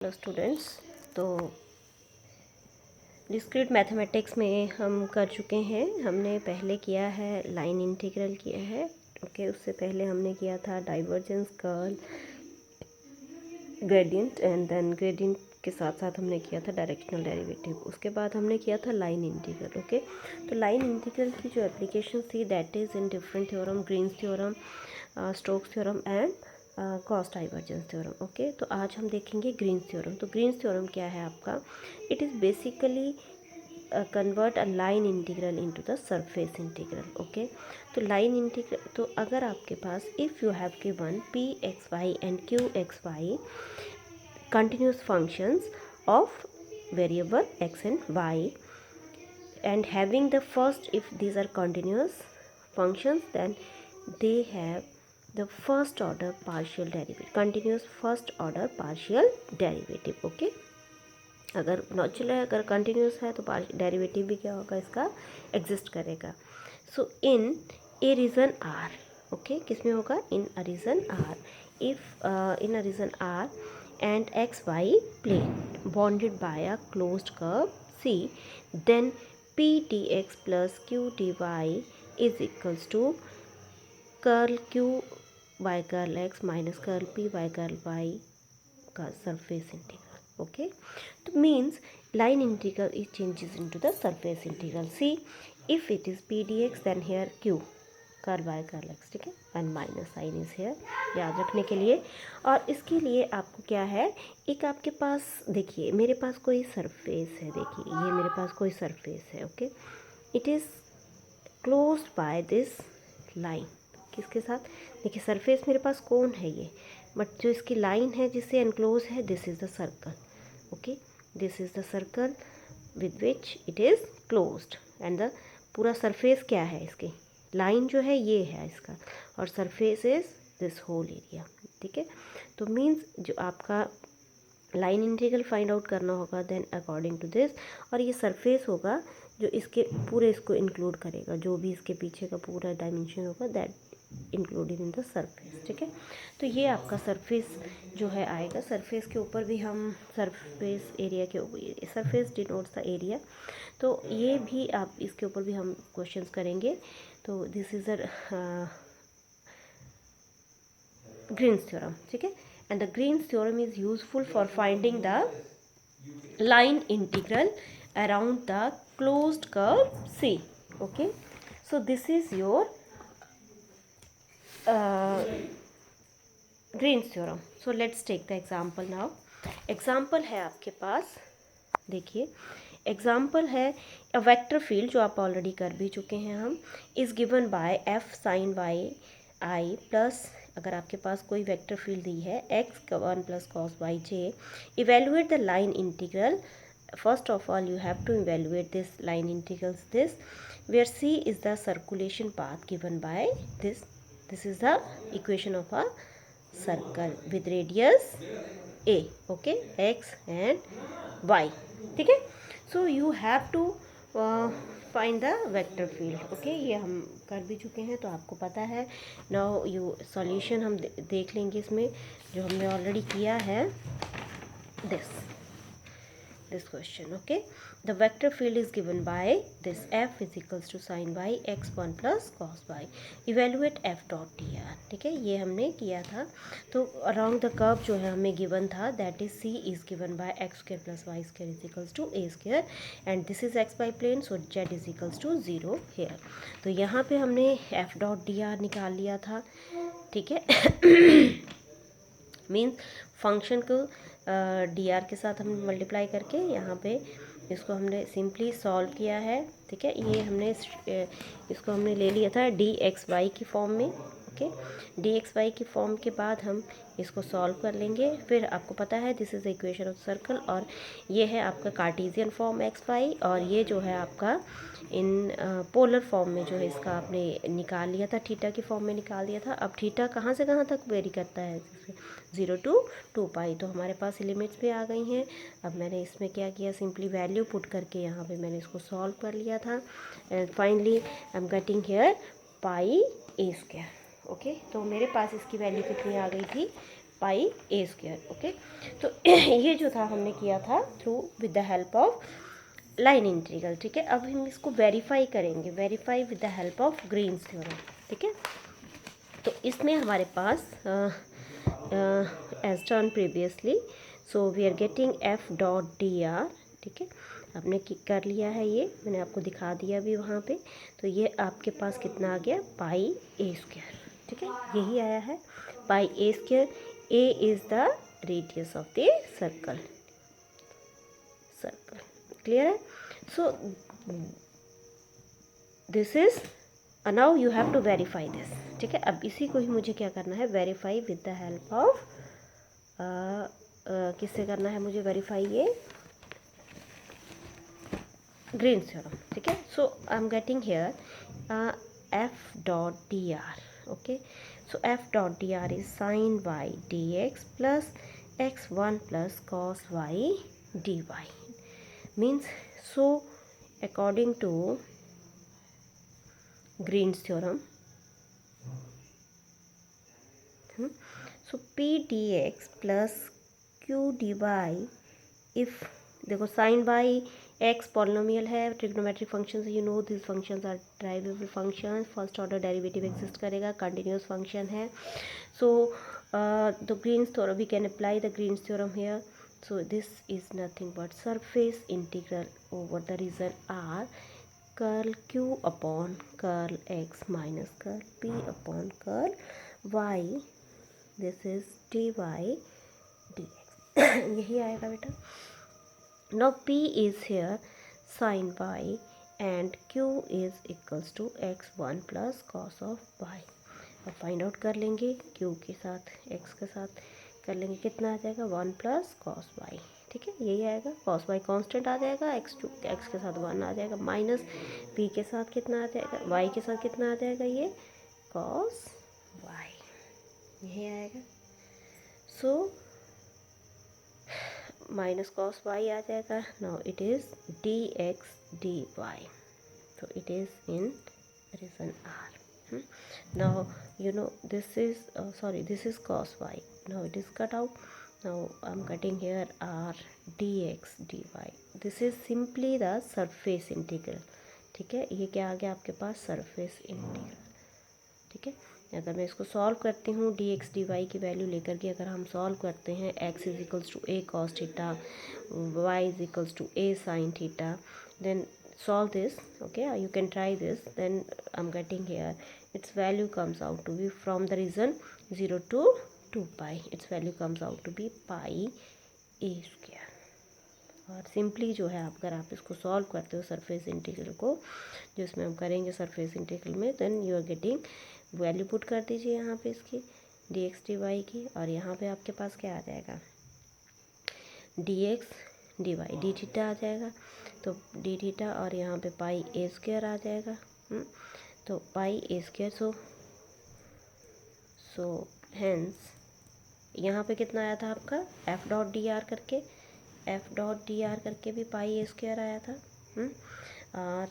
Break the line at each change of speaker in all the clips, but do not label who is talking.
Hello students. तो discrete mathematics में हम कर चुके हैं। हमने पहले किया है लाइन इंटीग्रल किया है। ओके, उससे पहले हमने किया था divergence, curl, gradient and then gradient के साथ साथ हमने किया था डायरेक्शनल डेरिवेटिव। उसके बाद हमने किया था लाइन इंटीग्रल। ओके, तो लाइन इंटीग्रल की जो एप्लीकेशन थी that is in different theorem, Green's theorem, Stokes theorem and Gauss divergence theorem. Okay, तो आज हम देखेंगे ग्रीन्स थ्योरम। तो ग्रीन्स थ्योरम क्या है आपका? It is basically convert a line integral into the surface integral. Okay, तो लाइन इंटीग्रल, तो अगर आपके पास if you have given P X Y and Q X Y continuous functions of variable x and y, and having the first, if these are continuous functions, then they have the first order partial derivative, continuous first order partial derivative. okay, अगर normal है, अगर continuous है तो derivative भी क्या होगा, इसका exist करेगा। So in a region R, okay, किस में होगा? In a region R, if in a region R and xy plane bounded by a closed curve C, then p dx plus q dy is equals to curl q by curl x minus curl p by curl y का surface integral. Okay, तो means line integral is changes into the surface integral. See, if it is p dx then here q curl by curl X, ठीक है, and minus sign is here, याद रखने के लिए। और इसके लिए आपको क्या है, एक आपके पास देखिए, मेरे पास कोई सरफेस है, देखिए ये मेरे पास कोई सरफेस है। Okay, it is closed by this line. किसके साथ? देखिए सरफेस मेरे पास कौन है ये, बट जो इसकी लाइन है जिससे एनक्लोज है, this is the circle. Okay, this is the circle with which it is closed, and the पूरा सरफेस क्या है, इसकी लाइन जो है ये है इसका, और surface is this whole area. ठीक है, तो मीन्स जो आपका लाइन इंटीग्रल फाइंड आउट करना होगा देन अकॉर्डिंग टू दिस, और ये सरफेस होगा जो इसके पूरे इसको इंक्लूड करेगा, जो भी इसके पीछे का पूरा डायमेंशन होगा that included in the surface. ठीक है, तो ये आपका सरफेस जो है आएगा। सरफेस के ऊपर भी हम सरफेस एरिया के ऊपर, सरफेस डिनोट्स द एरिया, तो ये भी आप इसके ऊपर भी हम क्वेश्चंस करेंगे। तो this is a Green's theorem, ठीक है, and the Green's theorem is useful for finding the line integral around the closed curve C. Okay, so this is your Green's theorem. So let's take the example now. Example है आपके पास, देखिए example है a vector field, जो आप already कर भी चुके हैं हम, is given by F sine Y I plus, अगर आपके पास कोई वेक्टर फील्ड दी है एक्स का 1 plus cos Y J, evaluate the line integral. First of all, you have to evaluate this line integrals, this where C is the circulation path given by this. This is the equation of a circle with radius A. Okay, x and y. ठीक है, so you have to find the vector field. Okay, ये हम कर भी चुके हैं तो आपको पता है. Now you solution हम देख लेंगे इसमें, जो हमने ऑलरेडी किया है this question. Okay, the vector field is given by this f is equals to sin y x 1 plus cos y, evaluate f dot dr. ठीक है, ये हमने किया था। तो अराउंड द कर्व जो है हमें गिवन था that is c is given by x square plus Y square is equals to a square, and this is x Y plane, so z is equals to 0 here. तो यहाँ पे हमने f dot dr निकाल लिया था। ठीक है, means function को डी आर के साथ हम मल्टीप्लाई करके यहाँ पे इसको हमने सिंपली सॉल्व किया है। ठीक है, ये हमने इसको हमने ले लिया था डी एक्स वाई की फॉर्म में। ओके, डी एक्स वाई की फॉर्म के बाद हम इसको सॉल्व कर लेंगे। फिर आपको पता है this is the equation of circle, और ये है आपका कार्टेशियन फॉर्म एक्स वाई, और ये जो है आपका इन पोलर फॉर्म में जो है इसका आपने निकाल लिया था, थीटा की फॉर्म में निकाल दिया था। अब थीटा कहाँ से कहाँ तक वेरी करता है, 0 to 2 पाई, तो हमारे पास लिमिट्स भी आ गई हैं। अब मैंने इसमें क्या किया, सिंपली वैल्यू पुट करके यहाँ पे मैंने इसको सॉल्व कर लिया था, and finally I am getting here pi A square. Okay, तो मेरे पास इसकी वैल्यू कितनी आ गई थी, पाई ए स्क्वायर। ओके, तो ये जो था हमने किया था through with the help of line integral. ठीक है, अब हम इसको वेरीफाई करेंगे, verify with the help of Green's theorem. ठीक है, तो इसमें हमारे पास as turn previously, so we are getting F dot D R. ठीक है, आपने कर लिया है, ये मैंने आपको दिखा दिया भी वहाँ पे। तो ये आपके पास कितना आ गया, पाई ए स्क्वायर। ठीक है, यही आया है pi A square. A is the radius of the circle. Clear है? So this is now you have to verify this. ठीक है, अब इसी को ही मुझे क्या करना है, verify with the help of किससे करना है मुझे वेरीफाई, ये ग्रीन्स थ्योरम। ठीक है, so I am getting here F dot D R. Okay, so F dot D R is sine Y D X plus X one plus cos Y D Y means, so according to Green's theorem, so p dx plus q dy, if देखो sine by X polynomial है, trigonometric function, you know this functions are derivable function, first order derivative exist करेगा, continuous function है। So the Green's theorem, we can apply the Green's theorem here. So this is nothing but surface integral over the region R, curl Q upon curl X minus curl P upon curl Y, this is dy dx। यही आएगा बेटा। Now P is here sin y and Q is equals to x1 plus cos of y। अब find out कर लेंगे, Q के साथ x के साथ कर लेंगे, कितना आ जाएगा, 1 प्लस कॉस वाई। ठीक है, यही आएगा, कॉस वाई कॉन्स्टेंट आ जाएगा, एक्स के साथ 1 आ जाएगा, माइनस पी के साथ कितना आ जाएगा, वाई के साथ कितना आ जाएगा, ये कॉस वाई, यही आएगा। सो माइनस कॉस वाई आ जाएगा। Now it is D X D Y, so it is in region R। Now you know this is this is cos y, now it is cut out, now I'm cutting here R dx dy, this is simply the surface integral। ठीक है, ये क्या आ गया आपके पास, surface integral. ठीक है, अगर मैं इसको सॉल्व करती हूँ डी एक्स डी वाई की वैल्यू लेकर के, अगर हम सॉल्व करते हैं X is equals to A cos theta, Y is equals to A sine theta, then solve this, okay, you can try this, then I'm getting here its value comes out to be from the region 0 to 2 pi, its value comes out to be pi a square। और simply जो है अगर आप इसको solve करते हो surface integral को, जो इसमें हम करेंगे सरफेस इंटीग्रल में, then you are getting, value put कर दीजिए यहाँ पे इसकी डी एक्स डी वाई की, और यहाँ पे आपके पास क्या आ जाएगा, D X D Y, D theta आ जाएगा, तो डी थीटा, और यहाँ पे पाई ए स्क्वायर आ जाएगा। तो पाई ए स्क्वायर, सो हेंस यहाँ पे कितना आया था आपका, एफ डॉट डी आर करके, एफ डॉट डी आर करके भी पाई ए स्क्वायर आया था। और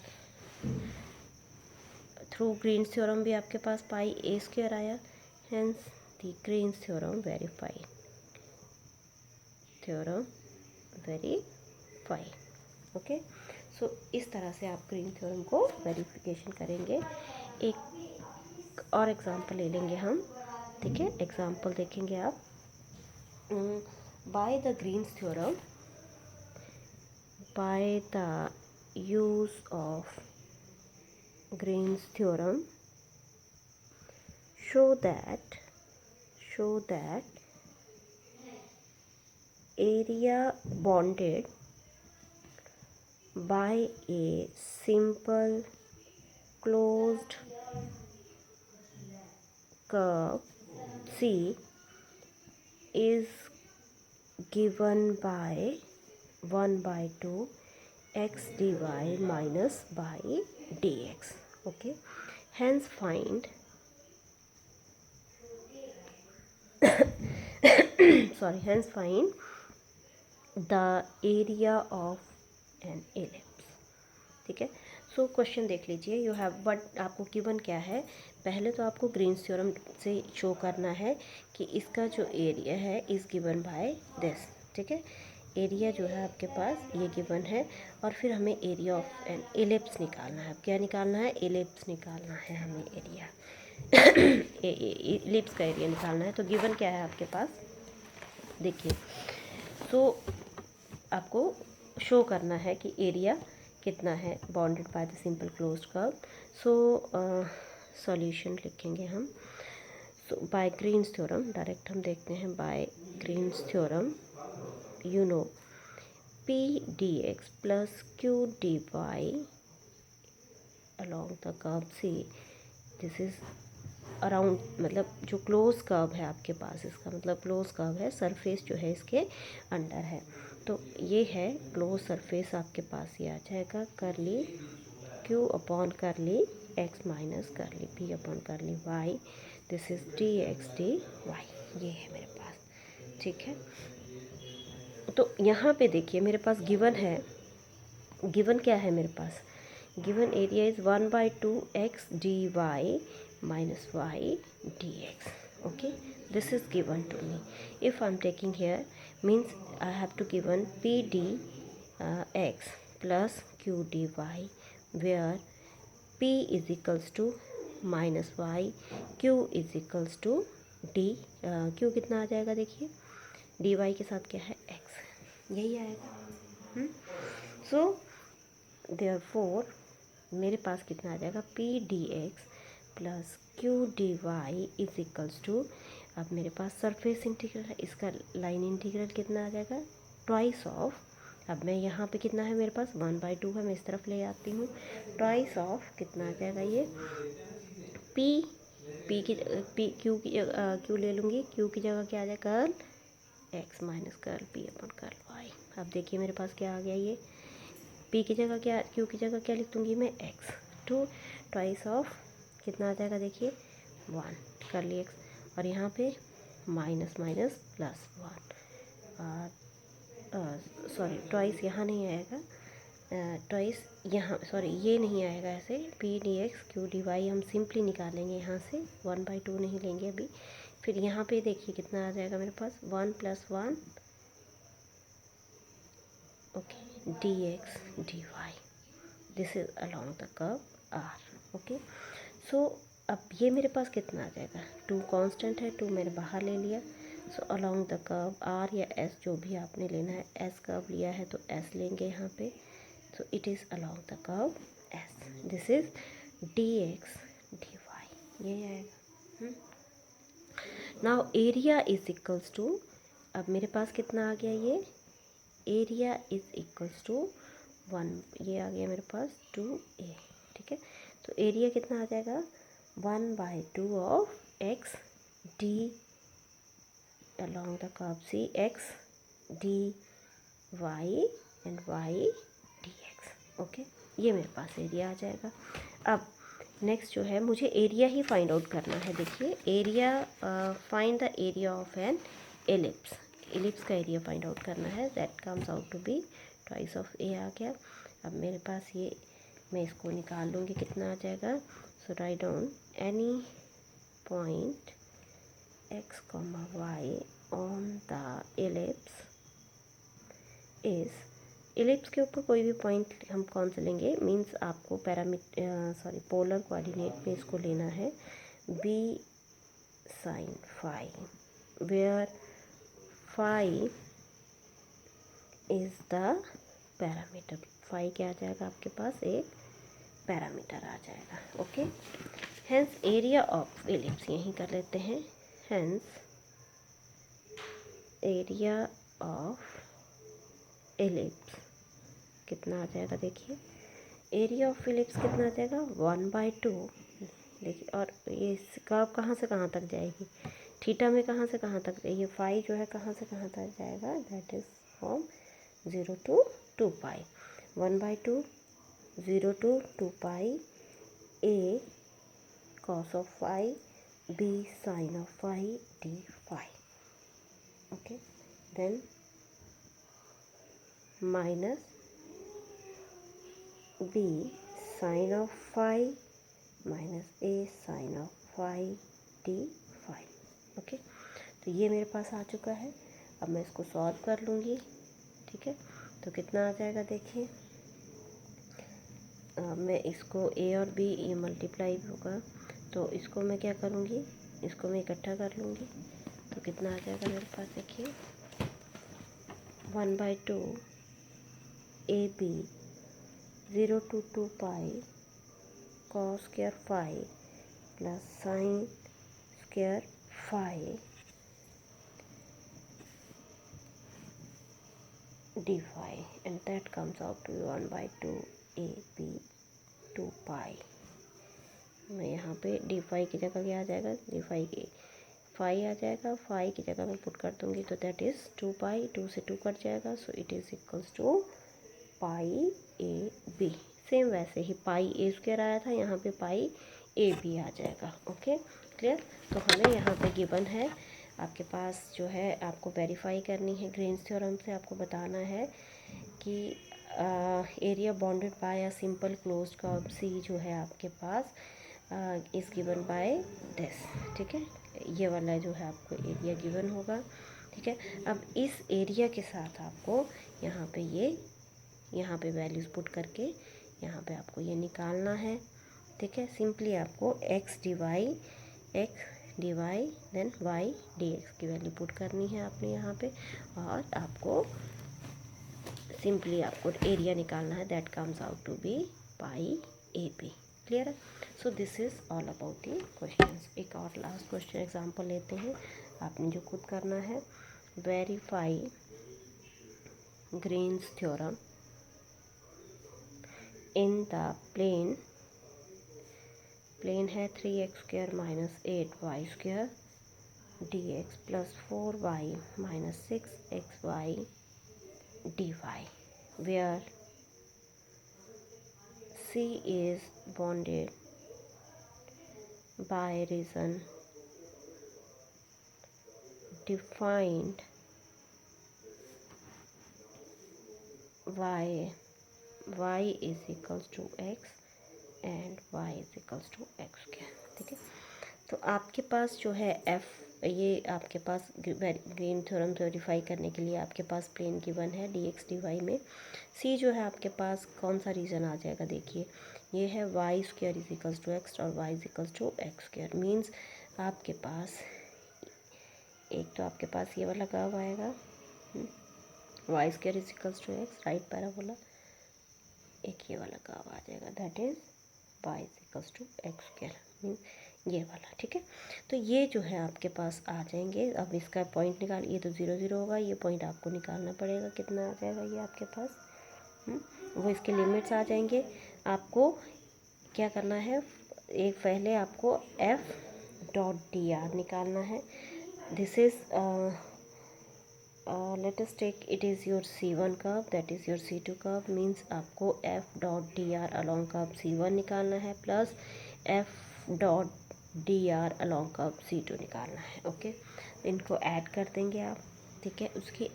थ्रू ग्रीन्स थ्योरम भी आपके पास पाई ए स्क्वायर आया, hence the Green's theorem verified, theorem verified. Okay, so इस तरह से आप ग्रीन थ्योरम को वेरिफिकेशन करेंगे। एक और एग्जांपल ले लेंगे हम। ठीक है, एग्जांपल देखेंगे आप, by the Green's theorem, by the use of Green's theorem, show that area bounded by a simple closed curve C is given by 1/2 x dy minus by dx। okay, hence find hence find the area of an ellipse। ठीक है। So question देख लीजिए, you have but आपको given क्या है, पहले तो आपको ग्रीन्स थ्योरम से शो करना है कि इसका जो एरिया है इज़ गिवन बाय दिस, ठीक है। एरिया जो है आपके पास ये गिवन है, और फिर हमें एरिया ऑफ एन एलिप्स निकालना है। क्या निकालना है? एलिप्स निकालना है हमें, एरिया एलिप्स का एरिया निकालना है। तो गिवन क्या है आपके पास, देखिए। सो आपको शो करना है कि एरिया कितना है bounded by the simple closed curve. So solution लिखेंगे हम। So by green's theorem, direct हम देखते हैं, by green's theorem you know P dx plus Q dy along the curve C, this is around, मतलब जो close curve है आपके पास, इसका मतलब क्लोज कर्व है, सरफेस जो है इसके अंडर है। तो ये है क्लोज सरफेस आपके पास, ये आ जाएगा करली Q अपॉन करली x माइनस करली P अपॉन करली y, this is dx dy, ये है मेरे पास, ठीक है। तो यहाँ पे देखिए मेरे पास गिवन है, गिवन क्या है मेरे पास, given area is 1/2x dy minus y dx, okay, this is given to me. If I'm taking here, means I have to given p d x plus q dy, where p is equals to minus y, q is equals to d, q कितना आ जाएगा देखिए, dy के साथ क्या है x, यही आएगा। सो देयरफॉर मेरे पास कितना आ जाएगा, P D X plus Q D Y is equals to, अब मेरे पास सरफेस इंटीग्रल है, इसका लाइन इंटीग्रल कितना आ जाएगा, ट्वाइस ऑफ, अब मैं यहाँ पे कितना है मेरे पास 1/2 है, मैं इस तरफ ले आती हूँ, ट्वाइस ऑफ कितना आ जाएगा ये पी, पी क्यू की क्यू ले लूँगी, क्यू की जगह क्या आ जाएगा, curl X minus curl P upon curl Y. अब देखिए मेरे पास क्या आ गया, ये पी की जगह क्या, क्यू की जगह क्या लिख दूँगी मैं, एक्स, टू ट्वाइस ऑफ कितना आ जाएगा देखिए 1 कर ली एक्स, और यहाँ पे माइनस माइनस प्लस 1, और सॉरी ट्वाइस यहाँ नहीं आएगा, ट्वाइस यहाँ, सॉरी ये नहीं आएगा ऐसे, P D X Q D Y हम सिंपली निकालेंगे यहाँ से, 1/2 नहीं लेंगे अभी। फिर यहाँ पे देखिए कितना आ जाएगा मेरे पास 1 + 1, okay, dx dy, this is along the curve r, okay. So अब ये मेरे पास कितना आ जाएगा, 2 कांस्टेंट है, 2 मैंने बाहर ले लिया। So along the curve r या s जो भी आपने लेना है, s कर्व लिया है तो s लेंगे यहाँ पे, so it is along the curve s, this is dx dy, ये आएगा। Now area is equals to, अब मेरे पास कितना आ गया, ये एरिया इज इक्वल्स टू 1, ये आ गया मेरे पास 2a, ठीक है। तो एरिया कितना आ जाएगा 1/2 of X D along the curve C, X D Y and Y D X, okay, ये मेरे पास एरिया आ जाएगा। अब नेक्स्ट जो है मुझे एरिया ही फाइंड आउट करना है, देखिए area, find the area of an ellipse, ellipse का एरिया फाइंड आउट करना है, that comes out to be twice of A आ गया। अब मेरे पास ये, मैं इसको निकाल लूँगी, कितना आ जाएगा, so write down any point X comma Y on the ellipse is, ellipse के ऊपर कोई भी पॉइंट हम कौन से लेंगे, मींस आपको सॉरी पोलर कोऑर्डिनेट में इसको लेना है, b sine phi, where phi is the parameter, phi क्या आ जाएगा आपके पास, एक पैरामीटर आ जाएगा, okay. Hence area of ellipse यहीं कर लेते हैं, हेंस एरिया ऑफ एलिप्स कितना आ जाएगा, देखिए एरिया ऑफ एलिप्स कितना आ जाएगा 1/2, देखिए, और ये कर्व कहाँ से कहाँ तक जाएगी, थीटा में कहाँ से कहाँ तक, ये फाई जो है कहाँ से कहाँ तक जाएगा, that is from 0 to 2π, 1/2 0 to 2π a cos of phi b sin of phi d phi, okay, then minus b sin of phi minus a sin of phi d phi। Okay, तो ये मेरे पास आ चुका है। अब मैं इसको सॉल्व कर लूँगी। ठीक है, तो कितना आ जाएगा देखिए। मैं इसको a और b ये मल्टीप्लाई होगा, तो इसको मैं क्या करूँगी, इसको मैं इकट्ठा कर लूँगी। तो कितना आ जाएगा मेरे पास देखिए, 1/2 ab 0 to 2 pi cos square phi plus sin square phi d phi, and that comes out to be 1/2 ab 2 pi। मैं यहाँ पे डी फाई की जगह क्या आ जाएगा, डी फाई की फाई आ जाएगा, फाई की जगह मैं पुट कर दूँगी, तो दैट इज़ 2 पाई, 2 से 2 कट जाएगा, so it is equals to pi A b. Same वैसे ही पाई ए स्क्वायर आया था, यहाँ पे पाई ए बी आ जाएगा। Okay clear. तो हमें यहाँ पे गिवन है, आपके पास जो है आपको वेरीफाई करनी है ग्रीन्स थ्योरम से। आपको बताना है कि area bounded by a simple closed curve C जो है आपके पास इज़ गिवन बाय दिस। ठीक है, ये वाला जो है आपको एरिया गिवन होगा। ठीक है, अब इस एरिया के साथ आपको यहाँ पे वैल्यूज़ पुट करके यहाँ पे आपको ये निकालना है। ठीक है, सिंपली आपको x Dibai then y dx की वैल्यू पुट करनी है आपने यहाँ पे, और आपको सिंपली आपको एरिया निकालना है, that comes out to be pi A B. Clear है। So this is all about the questions. एक और लास्ट क्वेश्चन एग्जांपल लेते हैं, आपने जो खुद करना है, verify green's theorem in the plane है 3x² minus 8y² dx plus 4y minus 6xy dy, where C is bounded by region defined y is equals to x and y is equals to x²। ठीक है, तो आपके पास जो है f, ये आपके पास green theorem verify करने के लिए आपके पास प्लेन गिवन है dx dy में। c जो है आपके पास कौन सा रीजन आ जाएगा देखिए, ये है y² is equals to x और y is equals to x²। Means आपके पास एक तो आपके पास ये वाला कर्व आएगा, y² is equals to x right parabola, एक ये वाला कर्व आ जाएगा, that is y is equals to x², means ये वाला। ठीक है, तो ये जो है आपके पास आ जाएंगे। अब इसका पॉइंट निकाल, ये तो 0 0 होगा, ये पॉइंट आपको निकालना पड़ेगा, कितना आ जाएगा ये आपके पास, वो इसके लिमिट्स आ जाएंगे। आपको क्या करना है, एक पहले आपको f डॉट डी आर निकालना है। This is let us take it is your C1 curve, that is your C2 curve, means आपको f dot D are along curve C1 निकालना है, plus f dot D are along curve C2 निकालना है। Okay, इनको add कर देंगे आप। ठीक है, उसके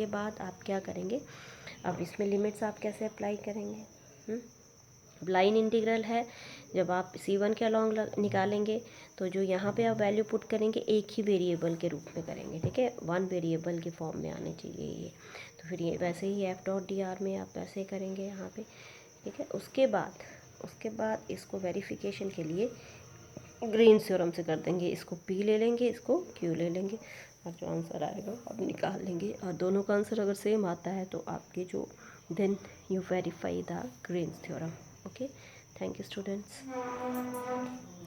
बाद आप क्या करेंगे, अब इसमें लिमिट्स आप कैसे अप्लाई करेंगे, लाइन इंटीग्रल है, जब आप C1 के अलॉन्ग निकालेंगे तो जो यहाँ पे आप वैल्यू पुट करेंगे एक ही वेरिएबल के रूप में करेंगे। ठीक है, वन वेरिएबल के फॉर्म में आने चाहिए ये, तो फिर ये वैसे ही f डॉट डी आर में आप वैसे करेंगे यहाँ पे। ठीक है, उसके बाद इसको वेरिफिकेशन के लिए ग्रीन्स थ्योरम से कर देंगे, इसको p ले लेंगे, इसको q ले लेंगे, और जो आंसर आएगा अब निकाल लेंगे। और दोनों का आंसर अगर सेम आता है तो आपके जो then you verify the Green's theorem. Okay, thank you students।